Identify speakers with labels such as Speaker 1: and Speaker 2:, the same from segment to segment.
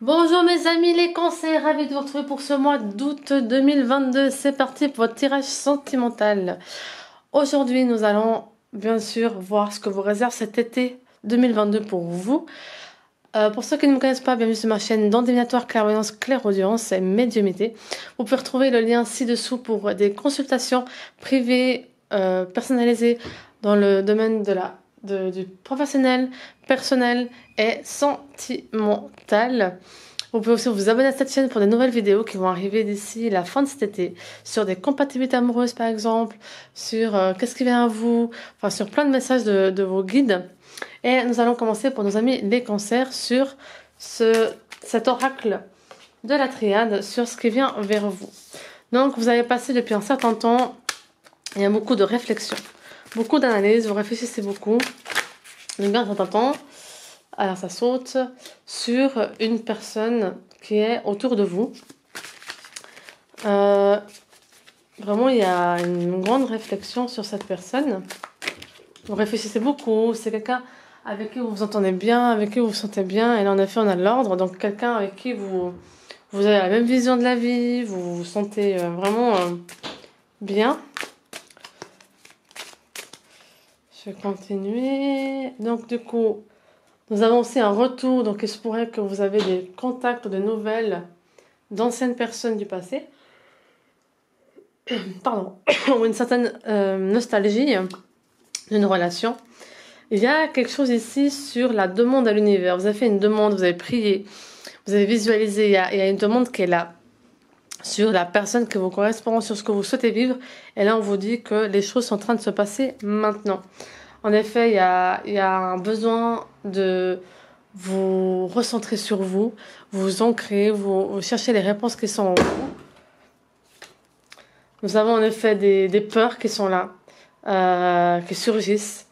Speaker 1: Bonjour mes amis les cancers, ravi de vous retrouver pour ce mois d'août 2022. C'est parti pour votre tirage sentimental. Aujourd'hui nous allons bien sûr voir ce que vous réserve cet été 2022 pour vous. Pour ceux qui ne me connaissent pas, bienvenue sur ma chaîne dans Divinatoire, Clairvoyance, Clairaudience et Médiumnité. Vous pouvez retrouver le lien ci-dessous pour des consultations privées, personnalisées dans le domaine du professionnel, personnel et sentimental. Vous pouvez aussi vous abonner à cette chaîne pour des nouvelles vidéos qui vont arriver d'ici la fin de cet été, sur des compatibilités amoureuses par exemple, sur qu'est-ce qui vient à vous, enfin sur plein de messages de vos guides. Et nous allons commencer pour nos amis les cancers sur cet oracle de la triade, sur ce qui vient vers vous. Donc vous avez passé depuis un certain temps, il y a beaucoup de réflexion, beaucoup d'analyse, vous réfléchissez beaucoup, depuis un certain temps. Alors ça saute sur une personne qui est autour de vous. Vraiment il y a une grande réflexion sur cette personne. Vous réfléchissez beaucoup, c'est quelqu'un avec qui vous vous entendez bien, avec qui vous vous sentez bien, et là en effet on a l'ordre, donc quelqu'un avec qui vous avez la même vision de la vie, vous vous sentez vraiment bien. Je vais continuer. Donc du coup, nous avons aussi un retour, donc il se pourrait que vous avez des contacts ou des nouvelles d'anciennes personnes du passé. Pardon. Ou une certaine nostalgie d'une relation. Il y a quelque chose ici sur la demande à l'univers. Vous avez fait une demande, vous avez prié, vous avez visualisé. Il y a une demande qui est là sur la personne qui vous correspond, sur ce que vous souhaitez vivre. Et là, on vous dit que les choses sont en train de se passer maintenant. En effet, il y a un besoin de vous recentrer sur vous, vous ancrer, vous chercher les réponses qui sont en vous. Nous avons en effet des peurs qui sont là, qui surgissent,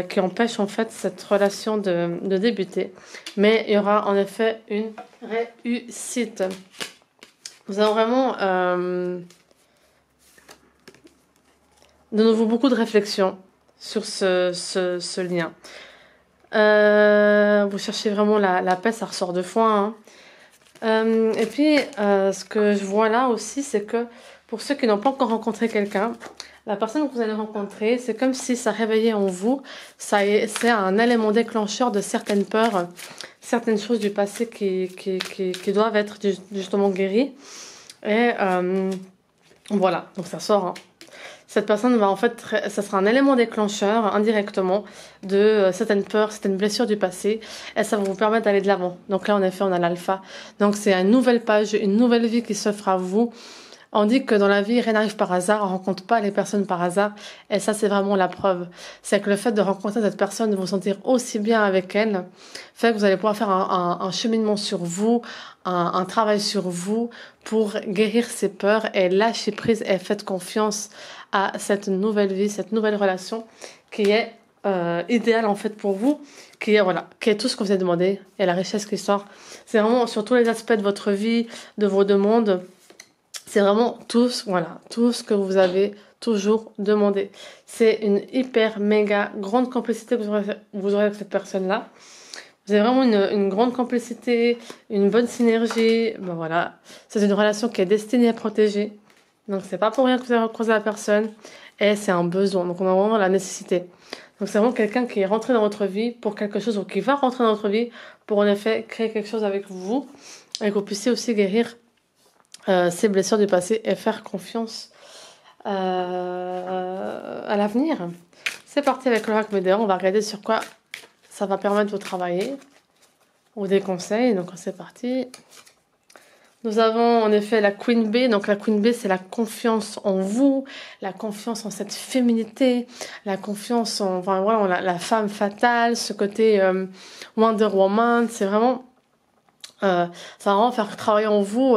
Speaker 1: qui empêchent en fait cette relation de débuter. Mais il y aura en effet une réussite. Nous avons vraiment de nouveau beaucoup de réflexion sur ce lien. Vous cherchez vraiment la paix, ça ressort de foin. Et puis, ce que je vois là aussi, c'est que pour ceux qui n'ont pas encore rencontré quelqu'un, la personne que vous allez rencontrer, c'est comme si ça réveillait en vous, c'est un élément déclencheur de certaines peurs, certaines choses du passé qui doivent être justement guéries. Et voilà, donc ça sort. Hein. Cette personne va en fait, ça sera un élément déclencheur indirectement de certaines peurs, certaines blessures du passé, et ça va vous permettre d'aller de l'avant. Donc là, en effet, on a l'alpha. Donc c'est une nouvelle page, une nouvelle vie qui s'offre à vous. On dit que dans la vie, rien n'arrive par hasard, on rencontre pas les personnes par hasard, et ça c'est vraiment la preuve. C'est que le fait de rencontrer cette personne, de vous sentir aussi bien avec elle, fait que vous allez pouvoir faire un cheminement sur vous, un travail sur vous pour guérir ces peurs et lâcher prise et faites confiance à cette nouvelle vie, cette nouvelle relation qui est idéale en fait pour vous, qui est tout ce que vous avez demandé et la richesse qui sort. C'est vraiment sur tous les aspects de votre vie, de vos demandes. C'est vraiment tout ce que vous avez toujours demandé. C'est une hyper méga grande complicité que vous aurez avec cette personne-là. Vous avez vraiment une grande complicité, une bonne synergie. Ben voilà, c'est une relation qui est destinée à protéger. Donc c'est pas pour rien que vous avez croisé la personne. Et c'est un besoin. Donc on a vraiment la nécessité. Donc c'est vraiment quelqu'un qui est rentré dans votre vie pour quelque chose ou qui va rentrer dans votre vie pour en effet créer quelque chose avec vous et que vous puissiez aussi guérir ces blessures du passé et faire confiance à l'avenir. C'est parti avec l'oracle Médéon. On va regarder sur quoi ça va permettre de vous travailler ou des conseils. Donc c'est parti. Nous avons en effet la Queen Bee. Donc la Queen Bee, c'est la confiance en vous, la confiance en cette féminité, la confiance en la femme fatale, ce côté Wonder Woman. C'est vraiment ça va vraiment faire travailler en vous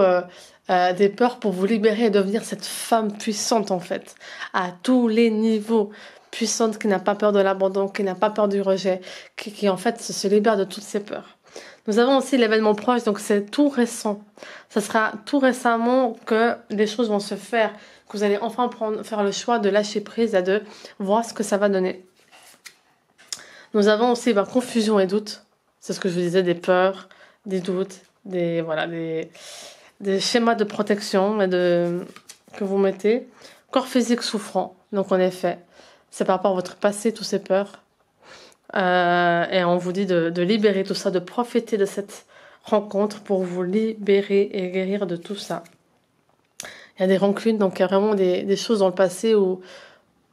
Speaker 1: des peurs pour vous libérer et devenir cette femme puissante en fait, à tous les niveaux. Puissante, qui n'a pas peur de l'abandon, qui n'a pas peur du rejet, qui en fait se libère de toutes ses peurs. Nous avons aussi l'événement proche, donc c'est tout récent. Ça sera tout récemment que les choses vont se faire, que vous allez enfin faire le choix de lâcher prise et de voir ce que ça va donner. Nous avons aussi confusion et doute. C'est ce que je vous disais, des peurs, des doutes, voilà, des schémas de protection que vous mettez. Corps physique souffrant, donc en effet, c'est par rapport à votre passé, toutes ces peurs. Et on vous dit de libérer tout ça, de profiter de cette rencontre pour vous libérer et guérir de tout ça. Il y a des rancunes, donc il y a vraiment des choses dans le passé où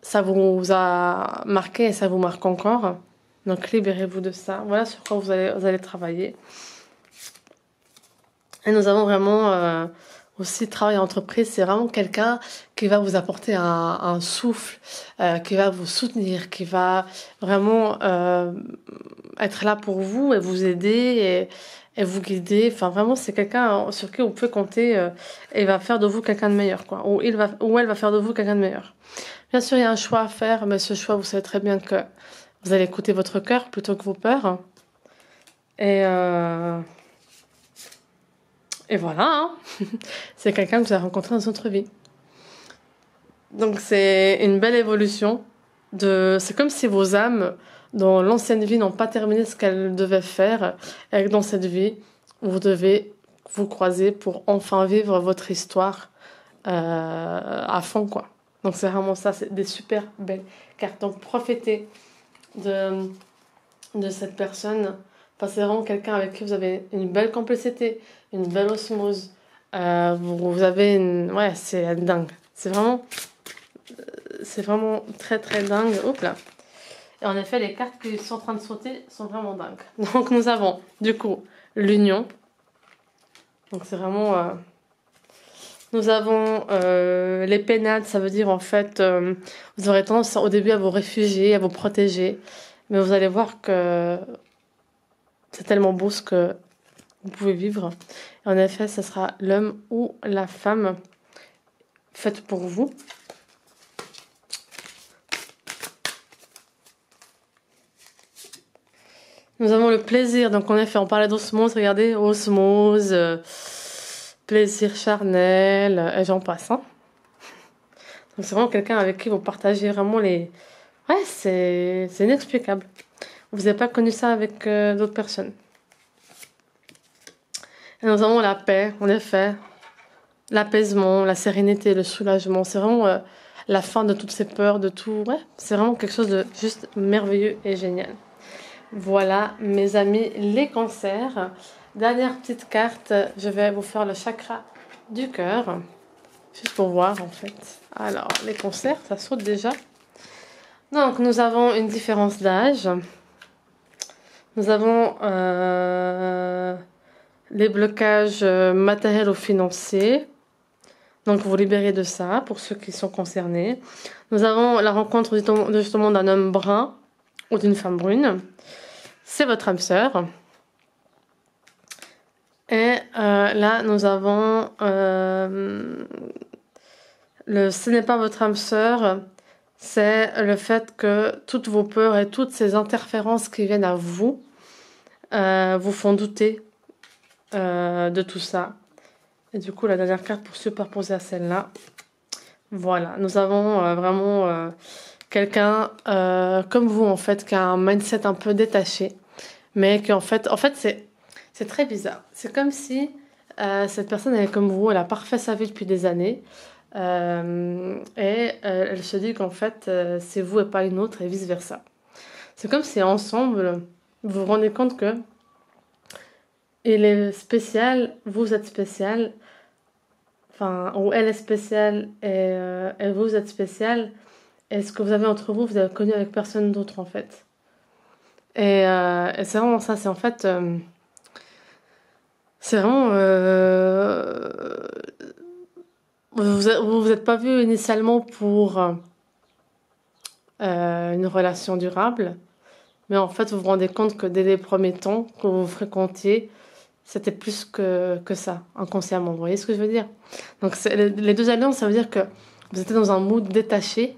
Speaker 1: ça vous a marqué et ça vous marque encore. Donc libérez-vous de ça. Voilà sur quoi vous allez travailler. Et nous avons vraiment aussi travail en entreprise. C'est vraiment quelqu'un qui va vous apporter un souffle, qui va vous soutenir, qui va vraiment être là pour vous et vous aider et vous guider. Enfin, vraiment, c'est quelqu'un sur qui vous pouvez compter et va faire de vous quelqu'un de meilleur, quoi. Ou elle va faire de vous quelqu'un de meilleur. Bien sûr, il y a un choix à faire, mais ce choix, vous savez très bien que vous allez écouter votre cœur plutôt que vos peurs. Et voilà, hein. C'est quelqu'un que vous avez rencontré dans votre vie. Donc c'est une belle évolution. C'est comme si vos âmes, dans l'ancienne vie, n'ont pas terminé ce qu'elles devaient faire. Et que dans cette vie, vous devez vous croiser pour enfin vivre votre histoire à fond, quoi. Donc c'est vraiment ça, c'est des super belles cartes. Donc profitez de cette personne. Enfin, c'est vraiment quelqu'un avec qui vous avez une belle complicité, une belle osmose. Vous avez ouais, c'est dingue. C'est vraiment très très dingue. Hop là. Et en effet, les cartes qui sont en train de sauter sont vraiment dingues. Donc nous avons du coup l'union. Donc c'est vraiment... Nous avons les pénades, ça veut dire en fait, vous aurez tendance au début à vous réfugier, à vous protéger. Mais vous allez voir que c'est tellement beau ce que vous pouvez vivre. Et en effet, ce sera l'homme ou la femme faite pour vous. Nous avons le plaisir. Donc en effet, on parlait d'osmose. Regardez, osmose, plaisir charnel, et j'en passe. Hein. Donc c'est vraiment quelqu'un avec qui vous partagez vraiment les... Ouais, c'est inexplicable. Vous n'avez pas connu ça avec d'autres personnes. Et nous avons la paix, en effet. L'apaisement, la sérénité, le soulagement. C'est vraiment la fin de toutes ces peurs, de tout. Ouais, c'est vraiment quelque chose de juste merveilleux et génial. Voilà, mes amis, les cancers. Dernière petite carte, je vais vous faire le chakra du cœur. Juste pour voir, en fait. Alors, les cancers, ça saute déjà. Donc, nous avons une différence d'âge. Nous avons les blocages matériels ou financiers. Donc, vous libérez de ça pour ceux qui sont concernés. Nous avons la rencontre justement d'un homme brun ou d'une femme brune. C'est votre âme sœur. Et là, nous avons... ce n'est pas votre âme sœur, c'est le fait que toutes vos peurs et toutes ces interférences qui viennent à vous vous font douter de tout ça. Et du coup, la dernière carte pour superposer à celle-là. Voilà, nous avons vraiment quelqu'un comme vous, en fait, qui a un mindset un peu détaché, mais qui en fait c'est très bizarre. C'est comme si cette personne, elle est comme vous, elle a parfait sa vie depuis des années. Elle se dit qu'en fait c'est vous et pas une autre et vice versa. C'est comme si ensemble vous vous rendez compte que il est spécial, vous êtes spécial, enfin, ou elle est spéciale et vous êtes spécial, et ce que vous avez entre vous, vous avez connu avec personne d'autre en fait. Et c'est vraiment ça, c'est en fait c'est vraiment vous êtes pas vu initialement pour une relation durable, mais en fait vous vous rendez compte que dès les premiers temps que vous fréquentiez, c'était plus que ça, inconsciemment. Vous voyez ce que je veux dire? Donc les deux alliances, ça veut dire que vous étiez dans un mood détaché,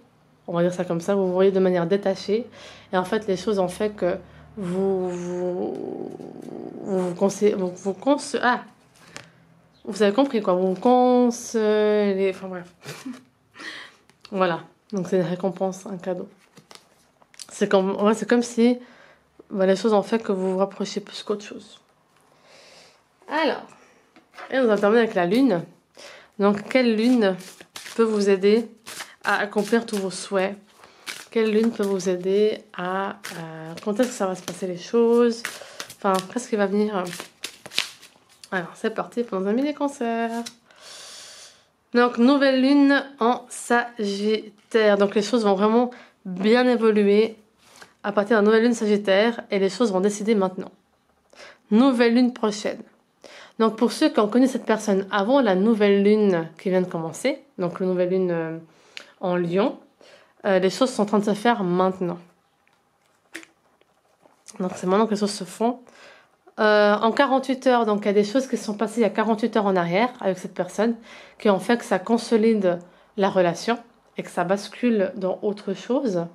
Speaker 1: on va dire ça comme ça, vous voyez de manière détachée, et en fait les choses ont fait que vous avez compris quoi, enfin bref. Voilà, donc c'est une récompense, un cadeau. C'est comme si les choses ont fait que vous vous rapprochez plus qu'autre chose. Alors, et on va terminer avec la lune. Donc, quelle lune peut vous aider à accomplir tous vos souhaits? Quelle lune peut vous aider à... quand est-ce que ça va se passer les choses? Enfin, qu'est-ce qui va venir? Alors, c'est parti pour un mini-cancer. Donc, nouvelle lune en Sagittaire. Donc, les choses vont vraiment bien évoluer à partir de la nouvelle lune Sagittaire et les choses vont décider maintenant. Nouvelle lune prochaine. Donc, pour ceux qui ont connu cette personne avant la nouvelle lune qui vient de commencer, donc la nouvelle lune en Lion, les choses sont en train de se faire maintenant. Donc, c'est maintenant que les choses se font. En 48 heures, donc il y a des choses qui se sont passées il y a 48 heures en arrière avec cette personne qui ont fait que ça consolide la relation et que ça bascule dans autre chose.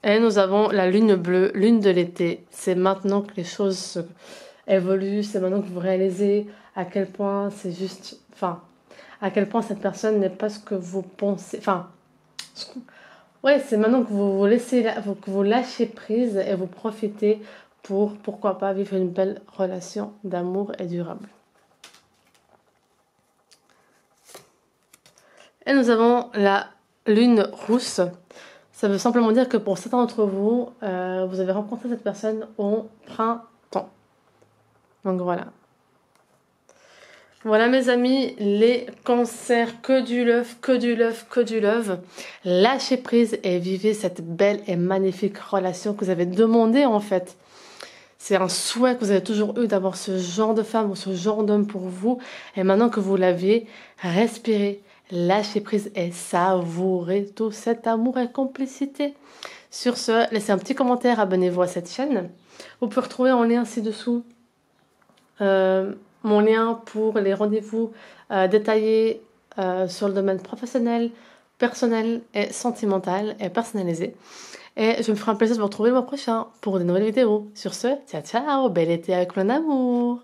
Speaker 1: Et nous avons la lune bleue, lune de l'été. C'est maintenant que les choses évoluent, c'est maintenant que vous réalisez à quel point c'est juste... Enfin, à quel point cette personne n'est pas ce que vous pensez... Enfin, ouais, c'est maintenant que vous laissez, que vous lâchez prise et vous profitez pour, pourquoi pas, vivre une belle relation d'amour et durable. Et nous avons la lune rousse. Ça veut simplement dire que pour certains d'entre vous, vous avez rencontré cette personne au printemps. Donc voilà. Voilà mes amis, les cancers, que du love, que du love, que du love. Lâchez prise et vivez cette belle et magnifique relation que vous avez demandé en fait. C'est un souhait que vous avez toujours eu d'avoir ce genre de femme ou ce genre d'homme pour vous. Et maintenant que vous l'avez, respirez, lâchez prise et savourez tout cet amour et complicité. Sur ce, laissez un petit commentaire, abonnez-vous à cette chaîne. Vous pouvez retrouver en lien ci-dessous mon lien pour les rendez-vous détaillés sur le domaine professionnel, personnel et sentimental et personnalisé. Et je me ferai un plaisir de vous retrouver le mois prochain pour de nouvelles vidéos. Sur ce, ciao ciao, bel été avec plein d'amour!